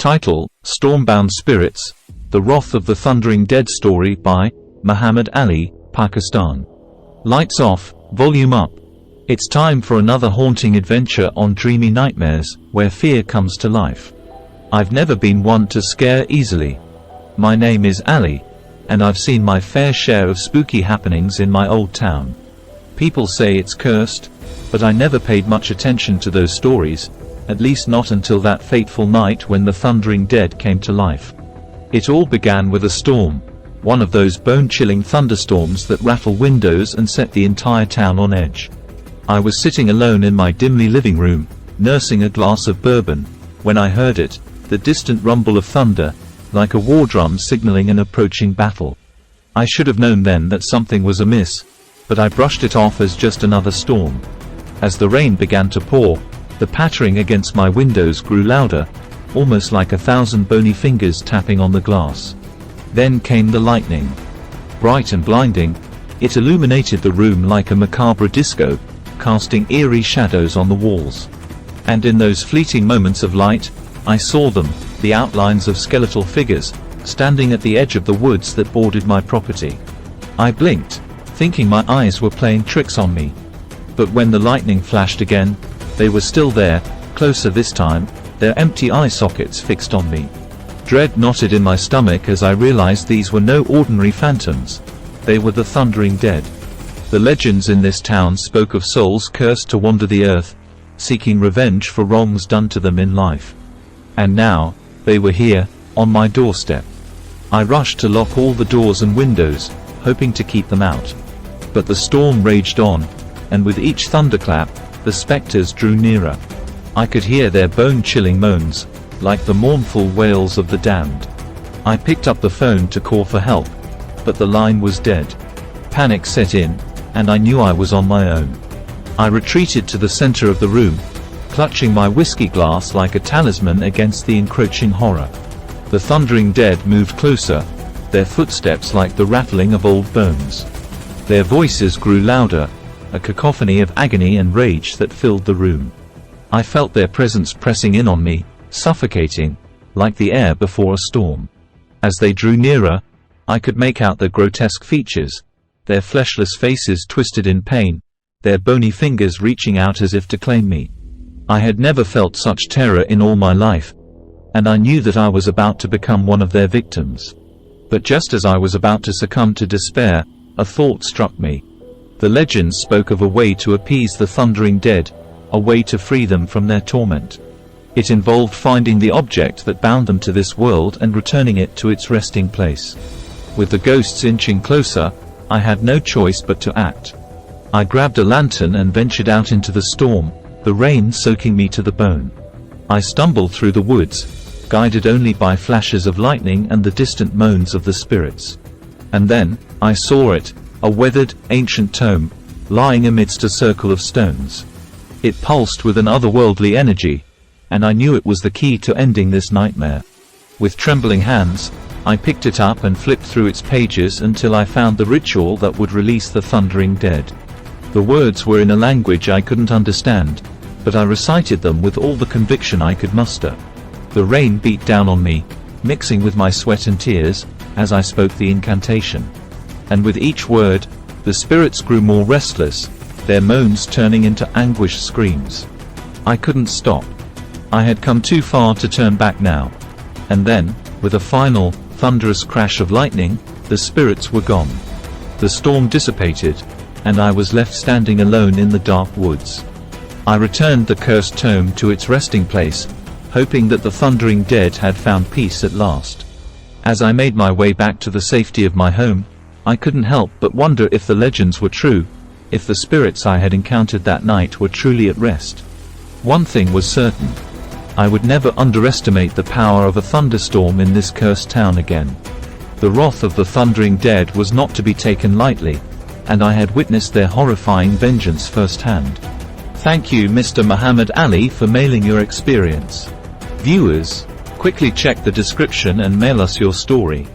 Title: Stormbound Spirits, The Wrath of the Thundering Dead Story by Muhammad Ali, Pakistan. Lights off, volume up. It's time for another haunting adventure on Dreamy Nightmares, where fear comes to life. I've never been one to scare easily. My name is Ali, and I've seen my fair share of spooky happenings in my old town. People say it's cursed, but I never paid much attention to those stories, at least not until that fateful night when the thundering dead came to life. It all began with a storm, one of those bone-chilling thunderstorms that rattle windows and set the entire town on edge. I was sitting alone in my dimly living room, nursing a glass of bourbon, when I heard it, the distant rumble of thunder, like a war drum signaling an approaching battle. I should have known then that something was amiss, but I brushed it off as just another storm. As the rain began to pour, the pattering against my windows grew louder, almost like 1,000 bony fingers tapping on the glass. Then came the lightning. Bright and blinding, it illuminated the room like a macabre disco, casting eerie shadows on the walls. And in those fleeting moments of light, I saw them, the outlines of skeletal figures, standing at the edge of the woods that bordered my property. I blinked, thinking my eyes were playing tricks on me. But when the lightning flashed again, they were still there, closer this time, their empty eye sockets fixed on me. Dread knotted in my stomach as I realized these were no ordinary phantoms. They were the thundering dead. The legends in this town spoke of souls cursed to wander the earth, seeking revenge for wrongs done to them in life. And now, they were here, on my doorstep. I rushed to lock all the doors and windows, hoping to keep them out. But the storm raged on, and with each thunderclap, the specters drew nearer. I could hear their bone-chilling moans, like the mournful wails of the damned. I picked up the phone to call for help, but the line was dead. Panic set in, and I knew I was on my own. I retreated to the center of the room, clutching my whiskey glass like a talisman against the encroaching horror. The thundering dead moved closer, their footsteps like the rattling of old bones. Their voices grew louder, a cacophony of agony and rage that filled the room. I felt their presence pressing in on me, suffocating, like the air before a storm. As they drew nearer, I could make out their grotesque features, their fleshless faces twisted in pain, their bony fingers reaching out as if to claim me. I had never felt such terror in all my life, and I knew that I was about to become one of their victims. But just as I was about to succumb to despair, a thought struck me. The legends spoke of a way to appease the thundering dead, a way to free them from their torment. It involved finding the object that bound them to this world and returning it to its resting place. With the ghosts inching closer, I had no choice but to act. I grabbed a lantern and ventured out into the storm, the rain soaking me to the bone. I stumbled through the woods, guided only by flashes of lightning and the distant moans of the spirits. And then, I saw it, a weathered, ancient tome, lying amidst a circle of stones. It pulsed with an otherworldly energy, and I knew it was the key to ending this nightmare. With trembling hands, I picked it up and flipped through its pages until I found the ritual that would release the thundering dead. The words were in a language I couldn't understand, but I recited them with all the conviction I could muster. The rain beat down on me, mixing with my sweat and tears, as I spoke the incantation. And with each word, the spirits grew more restless, their moans turning into anguished screams. I couldn't stop. I had come too far to turn back now. And then, with a final, thunderous crash of lightning, the spirits were gone. The storm dissipated, and I was left standing alone in the dark woods. I returned the cursed tome to its resting place, hoping that the thundering dead had found peace at last. As I made my way back to the safety of my home, I couldn't help but wonder if the legends were true, if the spirits I had encountered that night were truly at rest. One thing was certain. I would never underestimate the power of a thunderstorm in this cursed town again. The wrath of the thundering dead was not to be taken lightly, and I had witnessed their horrifying vengeance firsthand. Thank you, Mr. Muhammad Ali, for mailing your experience. Viewers, quickly check the description and mail us your story.